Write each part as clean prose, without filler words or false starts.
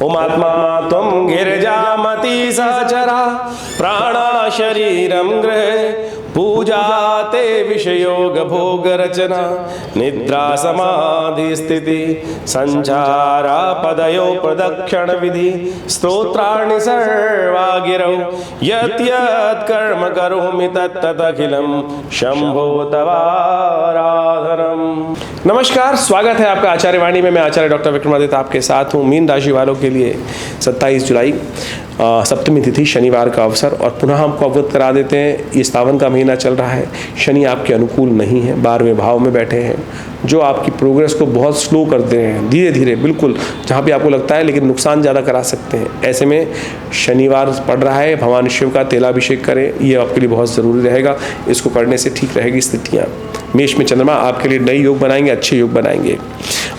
उमात्मा त्वं गिरिजामति सहचरा प्राणा शरीरं गृहे पूजा ते विषयोग भोग रचना निद्रा समाधि स्थिति संचारा पदयो प्रदक्षिण विधि स्तोत्राणि सर्वा गिरौ यत् यत् कर्म करोमि तत्तत् अखिलं शंभो तवाराधनम। नमस्कार, स्वागत है आपका आचार्य वाणी में। मैं आचार्य डॉक्टर विक्रमादित्य आपके साथ हूँ। मीन राशि वालों के लिए 27 जुलाई सप्तमी तिथि शनिवार का अवसर, और पुनः हमको अवगत करा देते हैं ये सावन का महीना चल रहा है। शनि आपके अनुकूल नहीं है, 12वें भाव में बैठे हैं, जो आपकी प्रोग्रेस को बहुत स्लो करते हैं, धीरे धीरे, बिल्कुल जहाँ पे आपको लगता है, लेकिन नुकसान ज़्यादा करा सकते हैं। ऐसे में शनिवार पड़ रहा है, भगवान शिव का तेलाभिषेक करें, ये आपके लिए बहुत ज़रूरी रहेगा। इसको करने से ठीक रहेगी स्थितियाँ। मेष में चंद्रमा आपके लिए नए योग बनाएंगे, अच्छे योग बनाएंगे।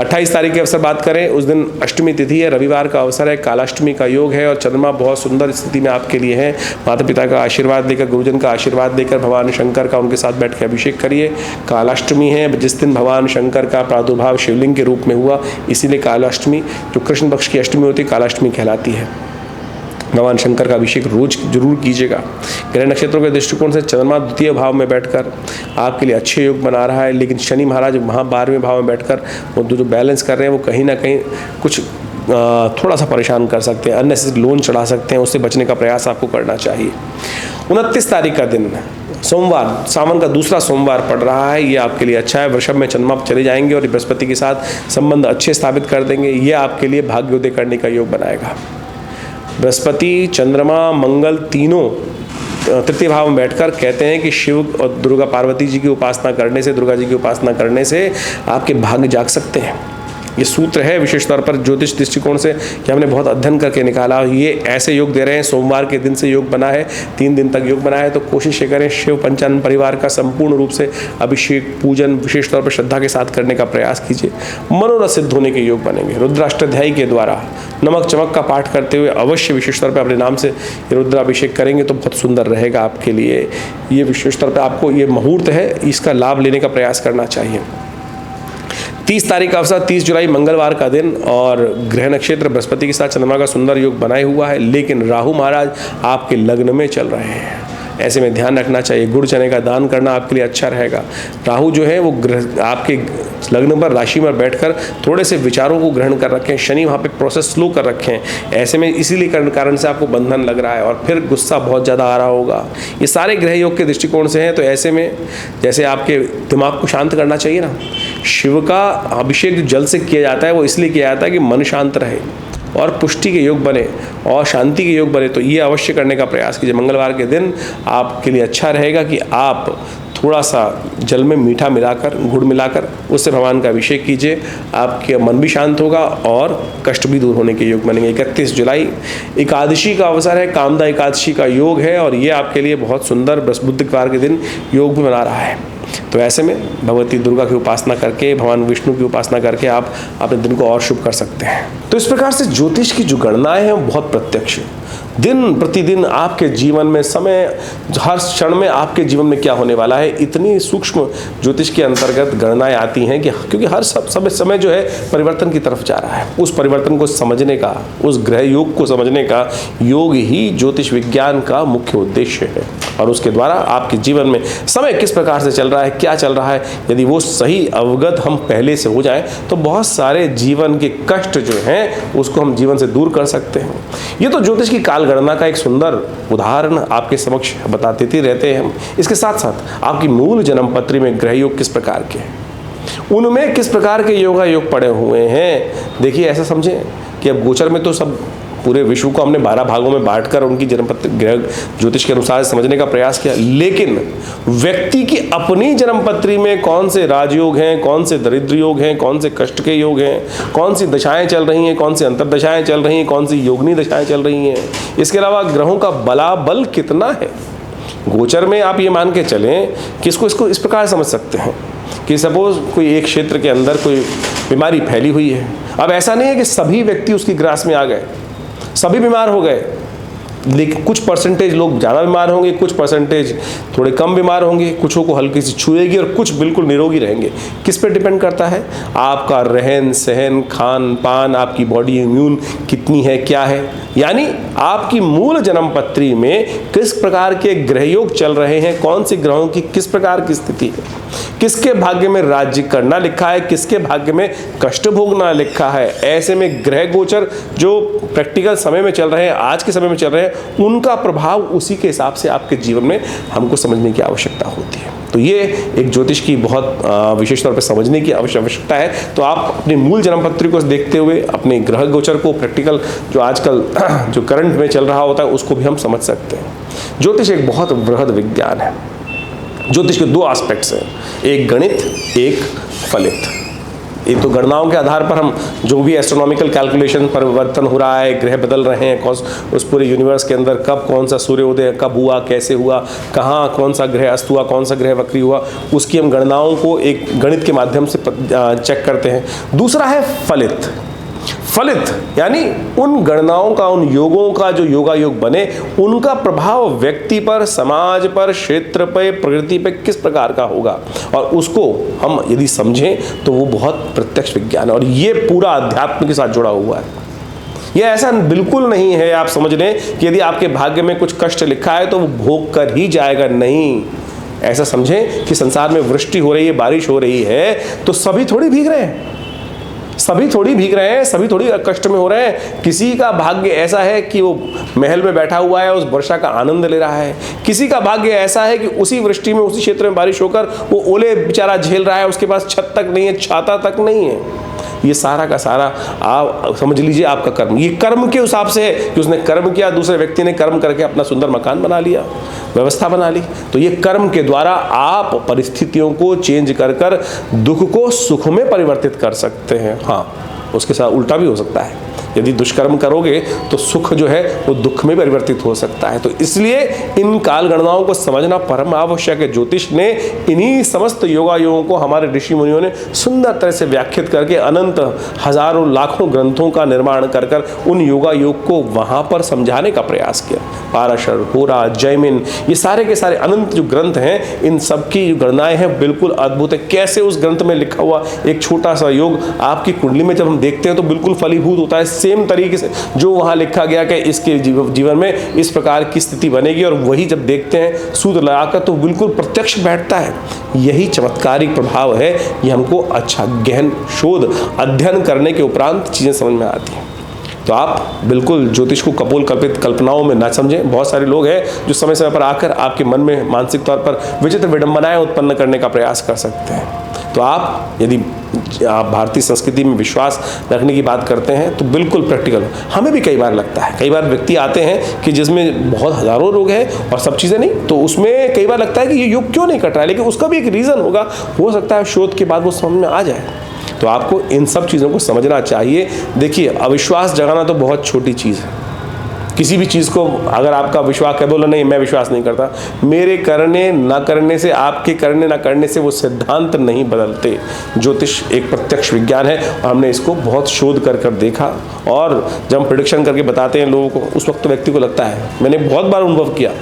28 तारीख के अवसर बात करें, उस दिन अष्टमी तिथि है, रविवार का अवसर है, कालाष्टमी का योग है, और चंद्रमा बहुत सुंदर स्थिति में आपके लिए है। माता पिता का आशीर्वाद लेकर, गुरुजन का आशीर्वाद लेकर, भगवान शंकर का उनके साथ बैठ के अभिषेक करिए। कालाष्टमी है, जिस दिन भगवान शंकर का प्रादुर्भाव शिवलिंग के रूप में हुआ, इसीलिए कालाष्टमी, जो कृष्ण पक्ष की अष्टमी होती है, कालाष्टमी कहलाती है। भगवान शंकर का अभिषेक रोज जरूर कीजिएगा। ग्रह नक्षत्रों के दृष्टिकोण से चंद्रमा द्वितीय भाव में बैठकर आपके लिए अच्छे योग बना रहा है, लेकिन शनि महाराज वहाँ 12वें भाव में बैठकर वो जो बैलेंस कर रहे हैं, वो कहीं ना कहीं कुछ थोड़ा सा परेशान कर सकते हैं, अननेसेसरी लोन चढ़ा सकते हैं। उससे बचने का प्रयास आपको करना चाहिए। 29 तारीख का दिन सोमवार, सावन का दूसरा सोमवार पड़ रहा है, ये आपके लिए अच्छा है। वृषभ में चंद्रमा चले जाएंगे और बृहस्पति के साथ संबंध अच्छे स्थापित कर देंगे। ये आपके लिए भाग्योदय करने का योग बनाएगा। बृहस्पति, चंद्रमा, मंगल तीनों तृतीय भाव में बैठकर कहते हैं कि शिव और दुर्गा पार्वती जी की उपासना करने से, दुर्गा जी की उपासना करने से आपके भाग्य जाग सकते हैं। ये सूत्र है विशेष तौर पर ज्योतिष दृष्टिकोण से कि हमने बहुत अध्ययन करके निकाला। ये ऐसे योग दे रहे हैं, सोमवार के दिन से योग बना है, 3 दिन तक योग बना है, तो कोशिश ये करें शिव पंचानन परिवार का संपूर्ण रूप से अभिषेक पूजन विशेष तौर पर श्रद्धा के साथ करने का प्रयास कीजिए। मनोरथ सिद्ध होने के योग बनेंगे। रुद्राष्टाध्यायी के द्वारा नमक चमक का पाठ करते हुए अवश्य विशेष तौर पर अपने नाम से रुद्राभिषेक करेंगे तो बहुत सुंदर रहेगा आपके लिए। ये विशेष तौर पर आपको ये मुहूर्त है, इसका लाभ लेने का प्रयास करना चाहिए। 30 तारीख का अवसर, 30 जुलाई मंगलवार का दिन, और ग्रह नक्षत्र बृहस्पति के साथ चंद्रमा का सुंदर योग बनाए हुआ है, लेकिन राहु महाराज आपके लग्न में चल रहे हैं। ऐसे में ध्यान रखना चाहिए। गुड़ चने का दान करना आपके लिए अच्छा रहेगा। राहु जो है वो आपके लग्न पर, राशि में बैठकर थोड़े से विचारों को ग्रहण कर रखे हैं। शनि वहाँ पे प्रोसेस स्लो कर रखे हैं। ऐसे में इसीलिए कारण से आपको बंधन लग रहा है, और फिर गुस्सा बहुत ज़्यादा आ रहा होगा। ये सारे ग्रह योग के दृष्टिकोण से हैं। तो ऐसे में जैसे आपके दिमाग को शांत करना चाहिए ना, शिव का अभिषेक जो जल से किया जाता है वो इसलिए किया जाता है कि मन शांत रहे और पुष्टि के योग बने और शांति के योग बने। तो ये अवश्य करने का प्रयास कीजिए। मंगलवार के दिन आपके लिए अच्छा रहेगा कि आप थोड़ा सा जल में मीठा मिलाकर, गुड़ मिलाकर उससे भगवान का अभिषेक कीजिए। आपके मन भी शांत होगा और कष्ट भी दूर होने के योग बनेंगे। 31 जुलाई एकादशी का अवसर है, कामदा एकादशी का योग है, और ये आपके लिए बहुत सुंदर बुधवार के दिन योग भी बना रहा है। तो ऐसे में भगवती दुर्गा की उपासना करके, भगवान विष्णु की उपासना करके आप अपने दिन को और शुभ कर सकते हैं। तो इस प्रकार से ज्योतिष की जो गणनाएं हैं वो बहुत प्रत्यक्ष है। दिन प्रतिदिन आपके जीवन में, समय, हर क्षण में आपके जीवन में क्या होने वाला है, इतनी सूक्ष्म ज्योतिष के अंतर्गत गणनाएं आती हैं कि क्योंकि हर समय जो है परिवर्तन की तरफ जा रहा है। उस परिवर्तन को समझने का, उस ग्रह योग को समझने का योग ही ज्योतिष विज्ञान का मुख्य उद्देश्य है। और उसके द्वारा आपके जीवन में समय किस प्रकार से चल रहा है, क्या चल रहा है, यदि वो सही अवगत हम पहले से हो जाएं तो बहुत सारे जीवन के कष्ट जो हैं उसको हम जीवन से दूर कर सकते हैं। ये तो ज्योतिष की काल गणना का एक सुंदर उदाहरण आपके समक्ष बताते रहते हैं हम। इसके साथ साथ आपकी मूल जन्म पत्री में ग्रह योग किस प्रकार के हैं, उनमें किस प्रकार के योगा योग पड़े हुए हैं। देखिए, ऐसा समझें कि अब गोचर में तो सब पूरे विश्व को हमने 12 भागों में बांटकर उनकी जन्मपत्र ग्रह ज्योतिष के अनुसार समझने का प्रयास किया, लेकिन व्यक्ति की अपनी जन्मपत्री में कौन से राजयोग हैं, कौन से दरिद्र योग हैं, कौन से कष्ट के योग हैं, कौन सी दशाएं चल रही हैं, कौन सी अंतर्दशाएं चल रही हैं, कौन सी योगिनी दशाएं चल रही हैं, इसके अलावा ग्रहों का बलाबल कितना है। गोचर में आप ये मान के चलें कि इसको इस प्रकार समझ सकते हैं कि सपोज कोई एक क्षेत्र के अंदर कोई बीमारी फैली हुई है। अब ऐसा नहीं है कि सभी व्यक्ति उसकी ग्रास में आ गए, सभी बीमार हो गए, लेकिन कुछ परसेंटेज लोग ज़्यादा बीमार होंगे, कुछ परसेंटेज थोड़े कम बीमार होंगे, कुछों को हल्की सी छुएगी और कुछ बिल्कुल निरोगी रहेंगे। किस पे डिपेंड करता है? आपका रहन सहन, खान पान, आपकी बॉडी इम्यून कितनी है, क्या है, यानी आपकी मूल जन्म पत्री में किस प्रकार के ग्रहयोग चल रहे हैं, कौन से ग्रहों की किस प्रकार की स्थिति है, किसके भाग्य में राज्य करना लिखा है, किसके भाग्य में कष्ट भोगना लिखा है। ऐसे में ग्रह गोचर जो प्रैक्टिकल समय में चल रहे हैं, आज के समय में चल रहे हैं, उनका प्रभाव उसी के हिसाब से आपके जीवन में हमको समझने की आवश्यकता होती है। तो ये एक ज्योतिष की बहुत विशेष तौर पर समझने की आवश्यकता है। तो आप अपनी मूल जन्म पत्री को देखते हुए अपने ग्रह गोचर को, प्रैक्टिकल जो आजकल जो करंट में चल रहा होता है, उसको भी हम समझ सकते हैं। ज्योतिष एक बहुत बृहद विज्ञान है। ज्योतिष के दो एस्पेक्ट्स हैं, एक गणित, एक फलित। ये तो गणनाओं के आधार पर हम जो भी एस्ट्रोनॉमिकल कैलकुलेशन परिवर्तन हो रहा है, ग्रह बदल रहे हैं, उस पूरे यूनिवर्स के अंदर कब कौन सा सूर्योदय कब हुआ, कैसे हुआ, कहाँ कौन सा ग्रह अस्त हुआ, कौन सा ग्रह वक्री हुआ, उसकी हम गणनाओं को एक गणित के माध्यम से चेक करते हैं। दूसरा है फलित। फलित यानी उन गणनाओं का, उन योगों का जो योगा योग बने, उनका प्रभाव व्यक्ति पर, समाज पर, क्षेत्र पर, प्रकृति पर किस प्रकार का होगा, और उसको हम यदि समझें तो वो बहुत प्रत्यक्ष विज्ञान है। और ये पूरा अध्यात्म के साथ जुड़ा हुआ है। ये ऐसा बिल्कुल नहीं है आप समझ लें कि यदि आपके भाग्य में कुछ कष्ट लिखा है तो वो भोग कर ही जाएगा, नहीं। ऐसा समझें कि संसार में वृष्टि हो रही है, बारिश हो रही है, तो सभी थोड़ी भीग रहे हैं, सभी थोड़ी भीग रहे हैं, सभी थोड़ी कष्ट में हो रहे हैं। किसी का भाग्य ऐसा है कि वो महल में बैठा हुआ है, उस वर्षा का आनंद ले रहा है। किसी का भाग्य ऐसा है कि उसी वृष्टि में, उसी क्षेत्र में बारिश होकर वो ओले बेचारा झेल रहा है, उसके पास छत तक नहीं है, छाता तक नहीं है। ये सारा का सारा आप समझ लीजिए आपका कर्म। ये कर्म के हिसाब से है कि उसने कर्म किया, दूसरे व्यक्ति ने कर्म करके अपना सुंदर मकान बना लिया, व्यवस्था बना ली। तो ये कर्म के द्वारा आप परिस्थितियों को चेंज कर कर दुख को सुख में परिवर्तित कर सकते हैं। हाँ, उसके साथ उल्टा भी हो सकता है। यदि दुष्कर्म करोगे तो सुख जो है वो दुख में परिवर्तित हो सकता है। तो इसलिए इन काल गणनाओं को समझना परम आवश्यक है। ज्योतिष ने इन्हीं समस्त योगा योगों को हमारे ऋषि मुनियों ने सुंदर तरह से व्याख्यात करके अनंत हजारों लाखों ग्रंथों का निर्माण कर कर उन योगा योग को वहाँ पर समझाने का प्रयास किया। पाराशर, होरा, जैमिन, ये सारे के सारे अनंत जो ग्रंथ हैं, इन सब की जो गणनाएँ हैं बिल्कुल अद्भुत है। कैसे उस ग्रंथ में लिखा हुआ एक छोटा सा योग आपकी कुंडली में जब हम देखते हैं तो बिल्कुल फलीभूत होता है। सेम तरीके से जो वहाँ लिखा गया कि इसके जीवन में इस प्रकार की स्थिति बनेगी, और वही जब देखते हैं सूत्र लगाकर तो बिल्कुल प्रत्यक्ष बैठता है। यही चमत्कारिक प्रभाव है। ये हमको अच्छा गहन शोध अध्ययन करने के उपरांत चीज़ें समझ में आती हैं। तो आप बिल्कुल ज्योतिष को कपोल कल्पित कल्पनाओं में ना समझें। बहुत सारे लोग हैं जो समय समय पर आकर आपके मन में मानसिक तौर पर विचित्र विडंबनाएं उत्पन्न करने का प्रयास कर सकते हैं। तो आप यदि आप भारतीय संस्कृति में विश्वास रखने की बात करते हैं तो बिल्कुल प्रैक्टिकल। हमें भी कई बार लगता है, कई बार व्यक्ति आते हैं कि जिसमें बहुत हज़ारों लोग हैं और सब चीज़ें नहीं, तो उसमें कई बार लगता है कि ये योग क्यों नहीं कट रहा है, लेकिन उसका भी एक रीज़न होगा। हो सकता है शोध के बाद वो समझ में आ जाए। तो आपको इन सब चीज़ों को समझना चाहिए। देखिए, अविश्वास जगाना तो बहुत छोटी चीज़ है। किसी भी चीज़ को अगर आपका विश्वास है, बोलो नहीं मैं विश्वास नहीं करता, मेरे करने ना करने से, आपके करने ना करने से वो सिद्धांत नहीं बदलते। ज्योतिष एक प्रत्यक्ष विज्ञान है और हमने इसको बहुत शोध कर कर देखा, और जब हम प्रेडिक्शन करके बताते हैं लोगों को, उस वक्त तो व्यक्ति को लगता है, मैंने बहुत बार अनुभव किया।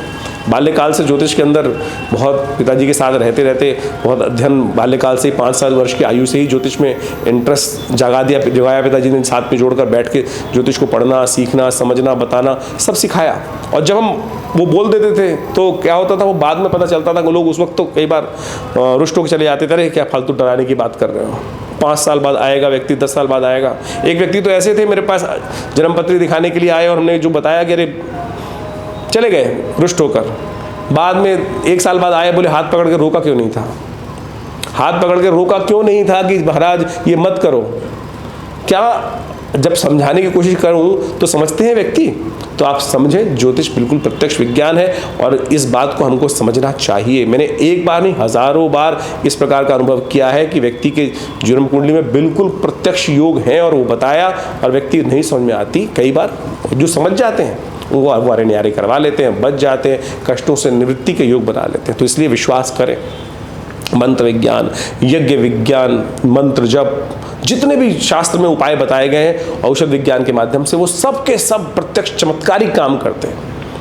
बाल्यकाल से ज्योतिष के अंदर बहुत पिताजी के साथ रहते रहते बहुत अध्ययन, बाल्यकाल से 5 साल वर्ष की आयु से ही ज्योतिष में इंटरेस्ट जगाया पिताजी ने। साथ में जोड़कर बैठ के ज्योतिष को पढ़ना, सीखना, समझना, बताना सब सिखाया। और जब हम वो बोल देते थे तो क्या होता था, वो बाद में पता चलता था कि लोग उस वक्त तो कई बार रुष्ट होकर चले जाते थे, अरे क्या फालतू डराने की बात कर रहे हो। 5 साल बाद आएगा व्यक्ति, 10 साल बाद आएगा। एक व्यक्ति तो ऐसे थे मेरे पास जन्मपत्री दिखाने के लिए आए और हमने जो बताया कि अरे चले गए रुष्ट होकर। बाद में 1 साल बाद आए, बोले हाथ पकड़ के रोका क्यों नहीं था, हाथ पकड़ के रोका क्यों नहीं था कि महाराज ये मत करो। क्या जब समझाने की कोशिश करूं तो समझते हैं व्यक्ति। तो आप समझें, ज्योतिष बिल्कुल प्रत्यक्ष विज्ञान है और इस बात को हमको समझना चाहिए। मैंने एक बार नहीं हजारों बार इस प्रकार का अनुभव किया है कि व्यक्ति के जन्म कुंडली में बिल्कुल प्रत्यक्ष योग हैं और वो बताया, और व्यक्ति नहीं समझ में आती। कई बार जो समझ जाते हैं वो अरण्य न्यारे करवा लेते हैं, बच जाते हैं, कष्टों से निवृत्ति के योग बना लेते हैं। तो इसलिए विश्वास करें। मंत्र विज्ञान, यज्ञ विज्ञान, मंत्र जप, जितने भी शास्त्र में उपाय बताए गए हैं औषध विज्ञान के माध्यम से, वो सब के सब प्रत्यक्ष चमत्कारी काम करते हैं।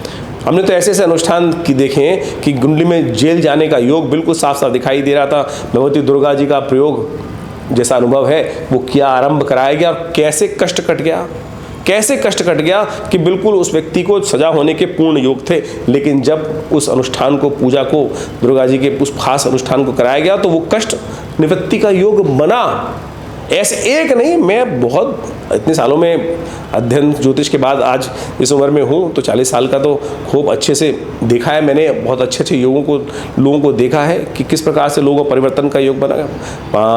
हमने तो ऐसे ऐसे अनुष्ठान की देखे हैं कि कुंडली में जेल जाने का योग बिल्कुल साफ साफ दिखाई दे रहा था। भगवती दुर्गा जी का प्रयोग जैसा अनुभव है वो किया, आरंभ कराया गया और कैसे कष्ट कट गया, कैसे कष्ट कट गया कि बिल्कुल उस व्यक्ति को सजा होने के पूर्ण योग थे। लेकिन जब उस अनुष्ठान को, पूजा को, दुर्गा जी के उस खास अनुष्ठान को कराया गया तो वो कष्ट निवृत्ति का योग बना। ऐसे एक नहीं, मैं बहुत इतने सालों में अध्ययन ज्योतिष के बाद आज इस उम्र में हूँ तो 40 साल का तो खूब अच्छे से देखा है मैंने। बहुत अच्छे अच्छे लोगों को देखा है कि किस प्रकार से लोगों को परिवर्तन का योग बना।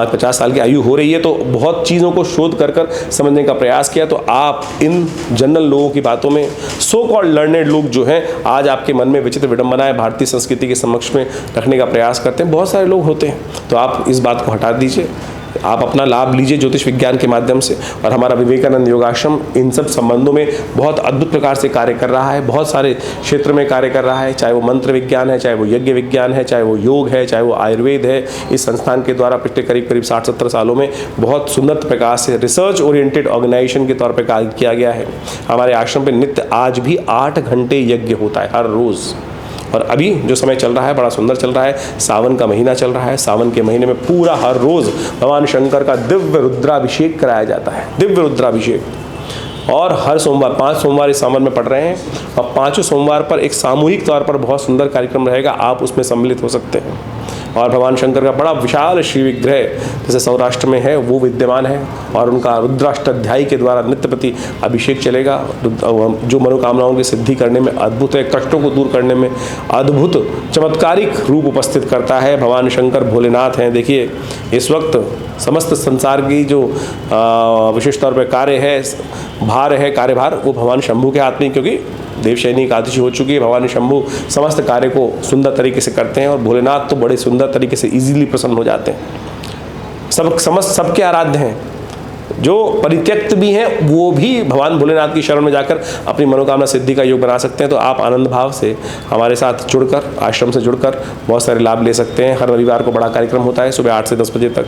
50 साल की आयु हो रही है तो बहुत चीज़ों को शोध कर समझने का प्रयास किया। तो आप इन जनरल लोगों की बातों में, सो कॉल्ड लर्नेड लोग जो हैं, आज आपके मन में विचित्र विडंबनाएं भारतीय संस्कृति के समक्ष में रखने का प्रयास करते हैं। बहुत सारे लोग होते हैं, तो आप इस बात को हटा दीजिए, आप अपना लाभ लीजिए ज्योतिष विज्ञान के माध्यम से। और हमारा विवेकानंद योगाश्रम इन सब संबंधों में बहुत अद्भुत प्रकार से कार्य कर रहा है, बहुत सारे क्षेत्र में कार्य कर रहा है, चाहे वो मंत्र विज्ञान है, चाहे वो यज्ञ विज्ञान है, चाहे वो योग है, चाहे वो आयुर्वेद है। इस संस्थान के द्वारा पिछले करीब 60-70 सालों में बहुत सुंदर प्रकार से रिसर्च ओरिएंटेड ऑर्गेनाइजेशन के तौर पर कार्य किया गया है। हमारे आश्रम पर नित्य आज भी 8 घंटे यज्ञ होता है हर रोज़। और अभी जो समय चल रहा है बड़ा सुंदर चल रहा है, सावन का महीना चल रहा है। सावन के महीने में पूरा हर रोज़ भगवान शंकर का दिव्य रुद्राभिषेक कराया जाता है, दिव्य रुद्राभिषेक। और हर सोमवार, 5 सोमवार इस सावन में पड़ रहे हैं और 5 सोमवार पर एक सामूहिक तौर पर बहुत सुंदर कार्यक्रम रहेगा, आप उसमें सम्मिलित हो सकते हैं। और भगवान शंकर का बड़ा विशाल श्री विग्रह जैसे सौराष्ट्र में है वो विद्यमान है और उनका रुद्राष्टाध्यायी के द्वारा नित्य प्रति अभिषेक चलेगा, जो मनोकामनाओं की सिद्धि करने में अद्भुत है, कष्टों को दूर करने में अद्भुत चमत्कारिक रूप उपस्थित करता है। भगवान शंकर भोलेनाथ हैं। देखिए इस वक्त समस्त संसार की जो विशेष तौर पर कार्य है, भार है, कार्यभार वो भगवान शंभू के हाथ में, क्योंकि देवशयनी एकादशी हो चुकी है। भगवान शंभू समस्त कार्य को सुंदर तरीके से करते हैं और भोलेनाथ तो बड़े सुंदर तरीके से इजीली प्रसन्न हो जाते हैं। सबके आराध्य हैं, जो परित्यक्त भी हैं वो भी भगवान भोलेनाथ की शरण में जाकर अपनी मनोकामना सिद्धि का योग बना सकते हैं। तो आप आनंद भाव से हमारे साथ जुड़कर, आश्रम से जुड़कर बहुत सारे लाभ ले सकते हैं। हर रविवार को बड़ा कार्यक्रम होता है सुबह 8 से 10 बजे तक।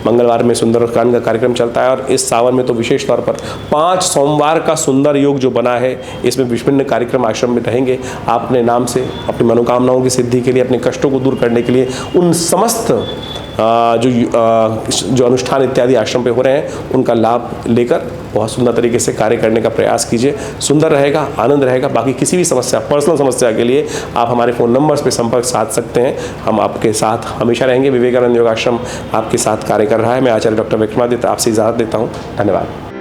मंगलवार में सुंदरकांड का कार्यक्रम चलता है और इस सावन में तो विशेष तौर पर 5 सोमवार का सुंदर योग जो बना है, इसमें विभिन्न कार्यक्रम आश्रम में रहेंगे। आप अपने नाम से अपनी मनोकामनाओं की सिद्धि के लिए, अपने कष्टों को दूर करने के लिए उन समस्त जो अनुष्ठान इत्यादि आश्रम पे हो रहे हैं उनका लाभ लेकर बहुत सुंदर तरीके से कार्य करने का प्रयास कीजिए। सुंदर रहेगा, आनंद रहेगा। बाकी किसी भी समस्या, पर्सनल समस्या के लिए आप हमारे फ़ोन नंबर्स पे संपर्क साध सकते हैं। हम आपके साथ हमेशा रहेंगे। विवेकानंद योगाश्रम आपके साथ कार्य कर रहा है। मैं आचार्य डॉक्टर विक्रमादित्य आपसे इजाज़त देता हूँ। धन्यवाद।